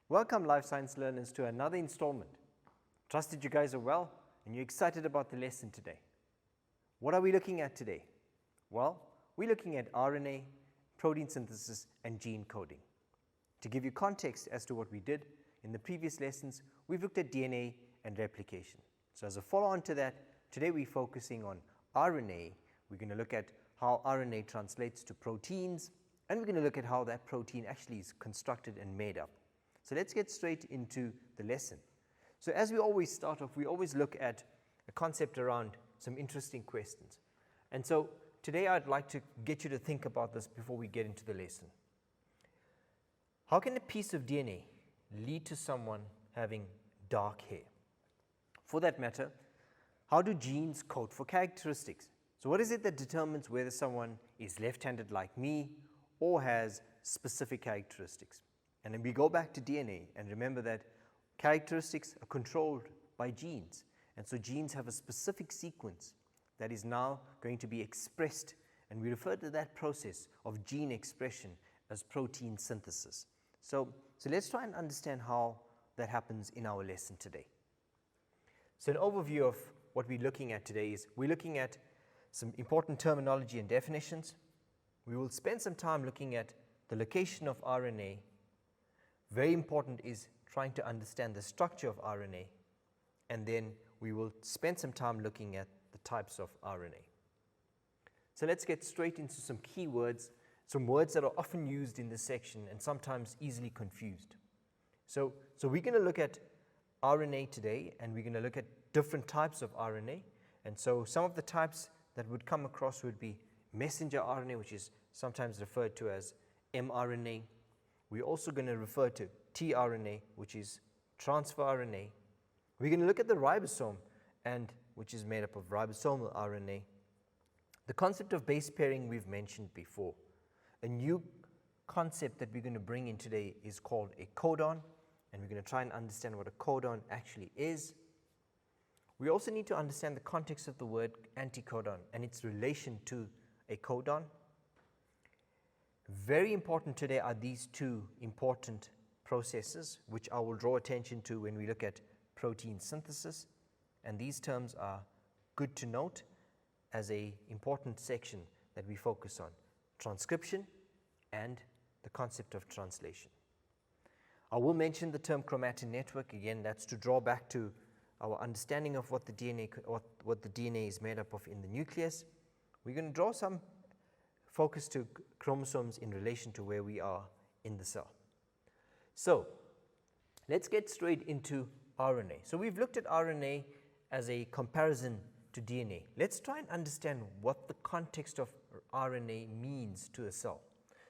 Welcome, life science learners, to another installment. Trusted you guys are well and you're excited about the lesson today. What are we looking at today? Well, we're looking at RNA, protein synthesis, and gene coding. To give you context as to what we did in the previous lessons, we've looked at DNA and replication. So as a follow-on to that, today we're focusing on RNA. We're going to look at how RNA translates to proteins, and we're going to look at how that protein actually is constructed and made up. So let's get straight into the lesson. So as we always start off, we always look at a concept around some interesting questions. And so today I'd like to get you to think about this before we get into the lesson. How can a piece of DNA lead to someone having dark hair? For that matter, how do genes code for characteristics? So what is it that determines whether someone is left-handed like me or has specific characteristics? And then we go back to DNA and remember that characteristics are controlled by genes. And so genes have a specific sequence that is now going to be expressed, and we refer to that process of gene expression as protein synthesis. So let's try and understand how that happens in our lesson today. So an overview of what we're looking at today is we're looking at some important terminology and definitions. We will spend some time looking at the location of RNA. Very important is trying to understand the structure of RNA, and then we will spend some time looking at the types of RNA. So let's get straight into some key words, some words that are often used in this section and sometimes easily confused. So we're going to look at RNA today, and we're going to look at different types of RNA. And so some of the types that would come across would be messenger RNA, which is sometimes referred to as mRNA. We're also going to refer to tRNA, which is transfer RNA. We're going to look at the ribosome, and which is made up of ribosomal RNA. The concept of base pairing we've mentioned before. A new concept that we're going to bring in today is called a codon, and we're going to try and understand what a codon actually is. We also need to understand the context of the word anticodon and its relation to a codon. Very important today are these two important processes, which I will draw attention to when we look at protein synthesis, and these terms are good to note as an important section that we focus on: transcription and the concept of translation. I will mention the term chromatin network. Again, that's to draw back to our understanding of what the DNA is made up of in the nucleus. We're going to draw some focus to chromosomes in relation to where we are in the cell. So let's get straight into RNA. So we've looked at RNA as a comparison to DNA. Let's try and understand what the context of RNA means to a cell.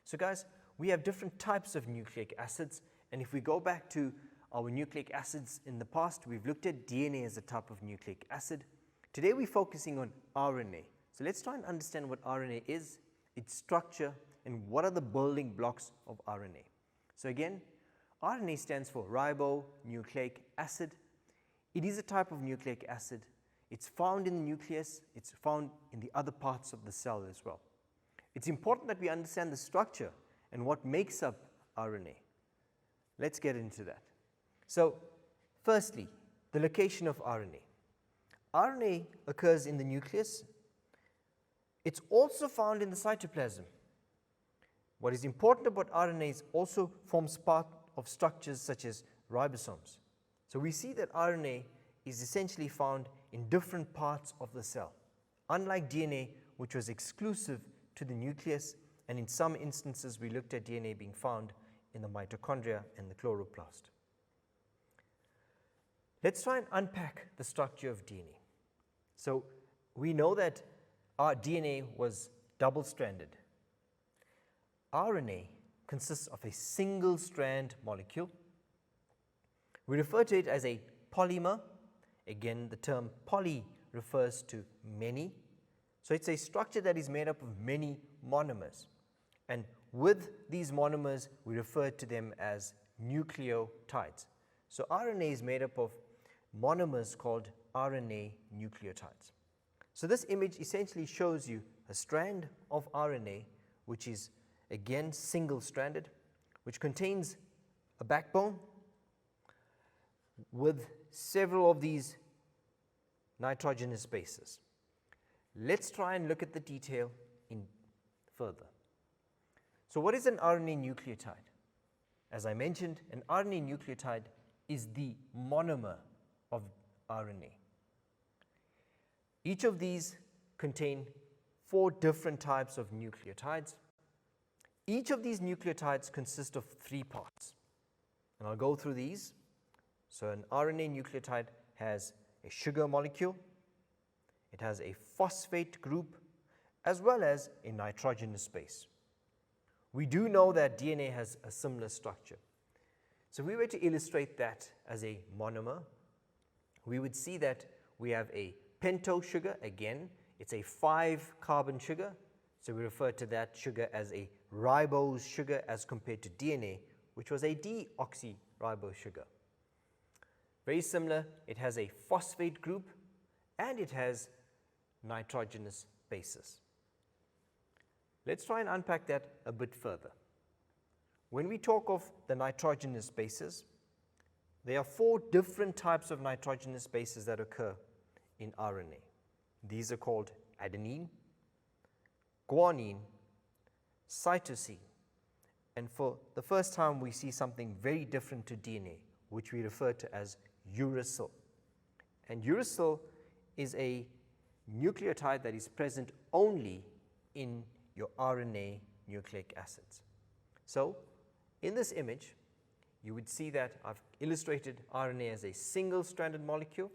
So guys, we have different types of nucleic acids, and if we go back to our nucleic acids in the past, we've looked at DNA as a type of nucleic acid. Today we're focusing on RNA. So let's try and understand what RNA is, its structure, and what are the building blocks of RNA. So again, RNA stands for ribonucleic acid. It is a type of nucleic acid. It's found in the nucleus. It's found in the other parts of the cell as well. It's important that we understand the structure and what makes up RNA. Let's get into that. So firstly, the location of RNA. RNA occurs in the nucleus. It's also found in the cytoplasm. What is important about RNA is also forms part of structures such as ribosomes. So we see that RNA is essentially found in different parts of the cell, unlike DNA, which was exclusive to the nucleus, and in some instances we looked at DNA being found in the mitochondria and the chloroplast. Let's try and unpack the structure of DNA. So we know that our DNA was double-stranded. RNA consists of a single strand molecule. We refer to it as a polymer. Again, the term poly refers to many. So it's a structure that is made up of many monomers. And with these monomers, we refer to them as nucleotides. So RNA is made up of monomers called RNA nucleotides. So this image essentially shows you a strand of RNA, which is again single-stranded, which contains a backbone with several of these nitrogenous bases. Let's try and look at the detail in further. So what is an RNA nucleotide? As I mentioned, an RNA nucleotide is the monomer of RNA. Each of these contain 4 different types of nucleotides. Each of these nucleotides consist of 3 parts, and I'll go through these. So an RNA nucleotide has a sugar molecule, it has a phosphate group, as well as a nitrogenous base. We do know that DNA has a similar structure. So if we were to illustrate that as a monomer, we would see that we have a pentose sugar. Again, it's a 5-carbon sugar, so we refer to that sugar as a ribose sugar as compared to DNA, which was a deoxyribose sugar. Very similar, it has a phosphate group and it has nitrogenous bases. Let's try and unpack that a bit further. When we talk of the nitrogenous bases, there are 4 different types of nitrogenous bases that occur in RNA. These are called adenine, guanine, cytosine, and for the first time we see something very different to DNA, which we refer to as uracil. And uracil is a nucleotide that is present only in your RNA nucleic acids. So in this image, you would see that I've illustrated RNA as a single-stranded molecule.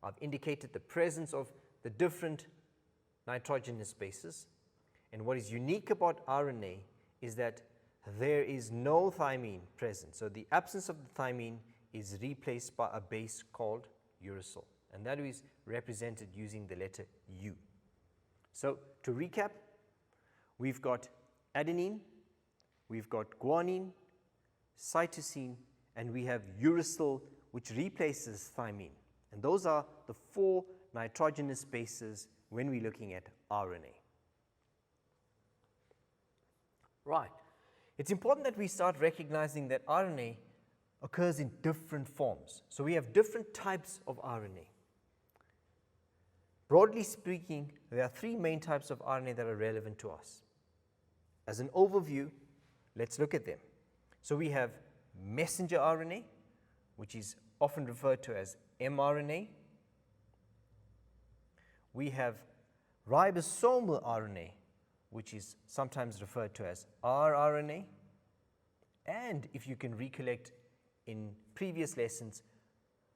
I've indicated the presence of the different nitrogenous bases. And what is unique about RNA is that there is no thymine present. So the absence of the thymine is replaced by a base called uracil, and that is represented using the letter U. So to recap, we've got adenine, we've got guanine, cytosine, and we have uracil, which replaces thymine. And those are the 4 nitrogenous bases when we're looking at RNA. Right. It's important that we start recognizing that RNA occurs in different forms. So we have different types of RNA. Broadly speaking, there are 3 main types of RNA that are relevant to us. As an overview, let's look at them. So we have messenger RNA, which is often referred to as mRNA. We have ribosomal RNA, which is sometimes referred to as rRNA. And if you can recollect in previous lessons,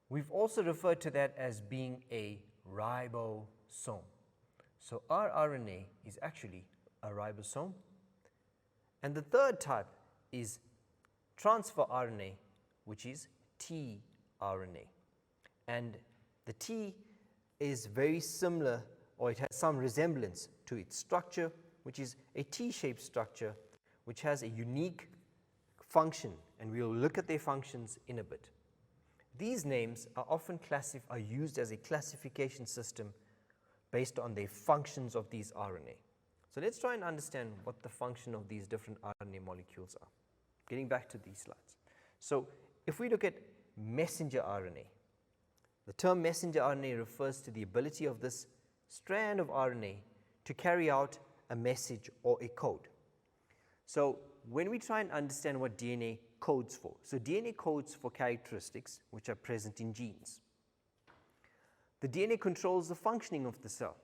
we've also referred to that as being a ribosome. So rRNA is actually a ribosome. And the third type is transfer RNA, which is tRNA. And the T is very similar, or it has some resemblance to its structure, which is a T-shaped structure, which has a unique function, and we'll look at their functions in a bit. These names are often used as a classification system based on the functions of these RNA. So let's try and understand what the function of these different RNA molecules are. Getting back to these slides. So if we look at messenger RNA, the term messenger RNA refers to the ability of this strand of RNA to carry out a message or a code. So when we try and understand what DNA codes for, so DNA codes for characteristics which are present in genes. The DNA controls the functioning of the cell.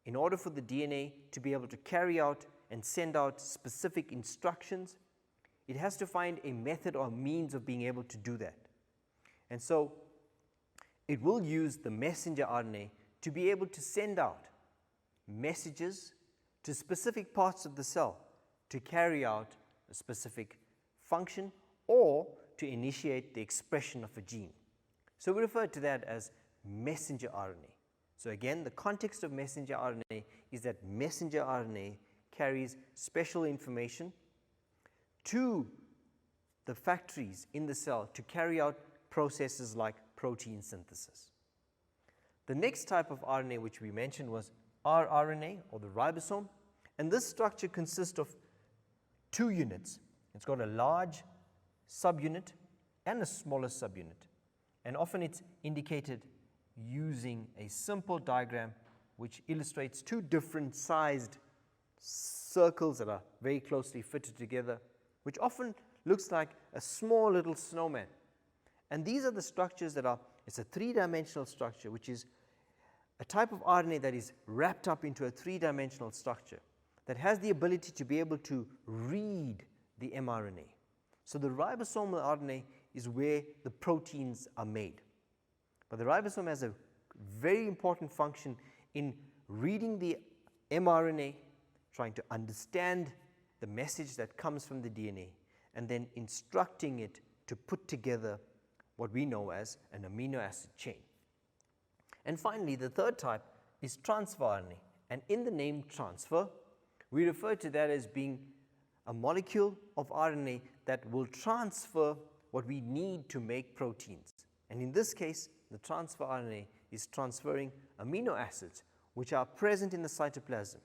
In order for the DNA to be able to carry out and send out specific instructions, it has to find a method or means of being able to do that. And so it will use the messenger RNA to be able to send out messages to specific parts of the cell to carry out a specific function or to initiate the expression of a gene. So we refer to that as messenger RNA. So again, the context of messenger RNA is that messenger RNA carries special information to the factories in the cell to carry out processes like protein synthesis. The next type of RNA which we mentioned was rRNA, or the ribosome, and this structure consists of 2 units. It's got a large subunit and a smaller subunit. And often it's indicated using a simple diagram which illustrates two different sized circles that are very closely fitted together, which often looks like a small little snowman. And these are the structures that are, it's a three-dimensional structure, which is a type of RNA that is wrapped up into a three-dimensional structure that has the ability to be able to read the mRNA. So the ribosomal RNA is where the proteins are made. But the ribosome has a very important function in reading the mRNA, trying to understand the message that comes from the DNA, and then instructing it to put together what we know as an amino acid chain. And finally, the third type is transfer RNA. And in the name transfer, we refer to that as being a molecule of RNA that will transfer what we need to make proteins. And in this case, the transfer RNA is transferring amino acids which are present in the cytoplasm.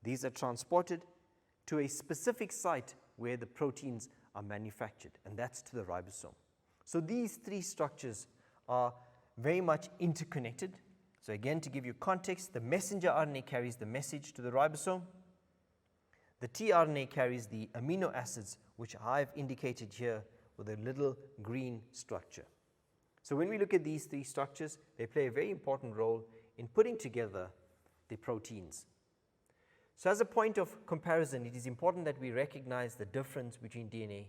These are transported to a specific site where the proteins are manufactured, and that's to the ribosome. So these three structures are very much interconnected. So again, to give you context, the messenger RNA carries the message to the ribosome. The tRNA carries the amino acids, which I've indicated here with a little green structure. So when we look at these three structures, they play a very important role in putting together the proteins. So as a point of comparison, it is important that we recognize the difference between DNA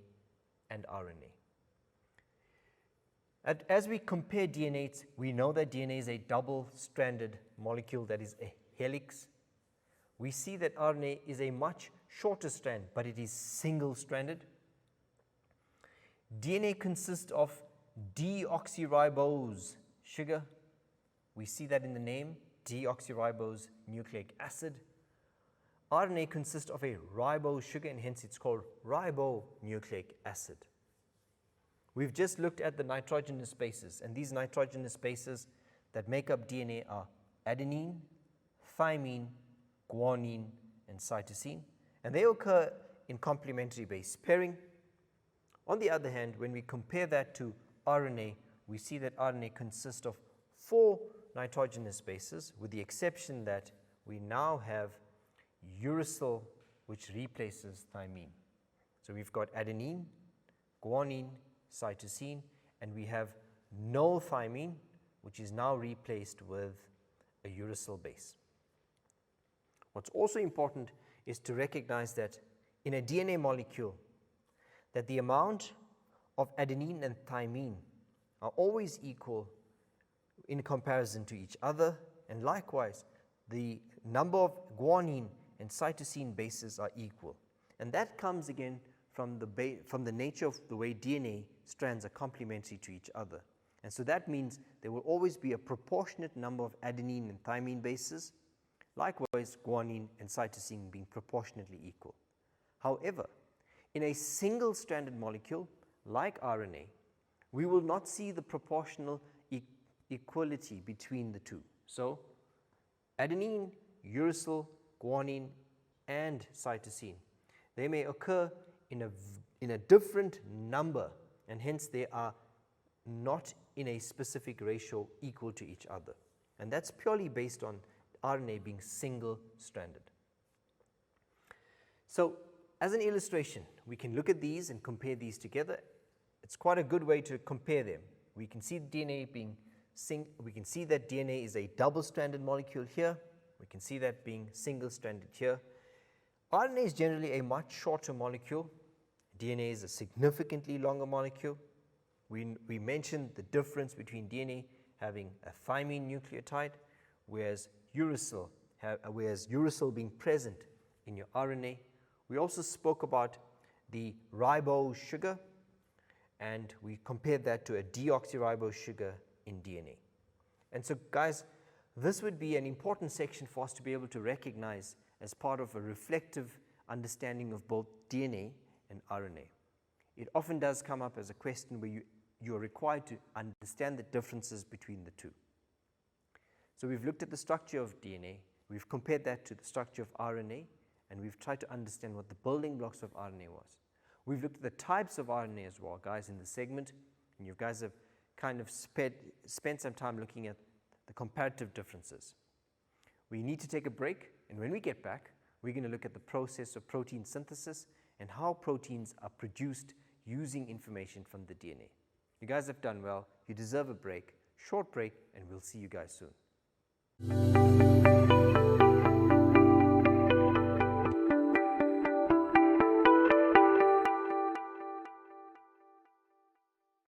and RNA. As we compare DNAs, we know that DNA is a double-stranded molecule that is a helix. We see that RNA is a much shorter strand, but it is single-stranded. DNA consists of deoxyribose sugar. We see that in the name, deoxyribose nucleic acid. RNA consists of a ribose sugar, and hence it's called ribonucleic acid. We've just looked at the nitrogenous bases, and these nitrogenous bases that make up DNA are adenine, thymine, guanine, and cytosine, and they occur in complementary base pairing. On the other hand, when we compare that to RNA, we see that RNA consists of 4 nitrogenous bases, with the exception that we now have uracil, which replaces thymine. So we've got adenine, guanine, cytosine, and we have no thymine, which is now replaced with a uracil base. What's also important is to recognize that in a DNA molecule, that the amount of adenine and thymine are always equal in comparison to each other, and likewise, the number of guanine and cytosine bases are equal. And that comes again from the nature of the way DNA strands are complementary to each other. And so that means there will always be a proportionate number of adenine and thymine bases, likewise guanine and cytosine being proportionately equal. However, in a single-stranded molecule like RNA, we will not see the proportional equality between the two. So adenine, uracil, guanine, and cytosine, they may occur in a different number, and hence they are not in a specific ratio equal to each other. And that's purely based on RNA being single-stranded. So as an illustration, we can look at these and compare these together. It's quite a good way to compare them. We can see DNA being we can see that DNA is a double-stranded molecule here. We can see that being single-stranded here. RNA is generally a much shorter molecule. DNA is a significantly longer molecule. We mentioned the difference between DNA having a thymine nucleotide, whereas uracil being present in your RNA. We also spoke about the ribose sugar, and we compared that to a deoxyribose sugar in DNA. And so guys, this would be an important section for us to be able to recognize as part of a reflective understanding of both DNA and RNA. It often does come up as a question where you are required to understand the differences between the two. So we've looked at the structure of DNA, we've compared that to the structure of RNA, and we've tried to understand what the building blocks of RNA was. We've looked at the types of RNA as well, guys, in the segment, and you guys have kind of spent some time looking at the comparative differences. We need to take a break, and when we get back, we're going to look at the process of protein synthesis and how proteins are produced using information from the DNA. You guys have done well. You deserve a break, short break, and we'll see you guys soon.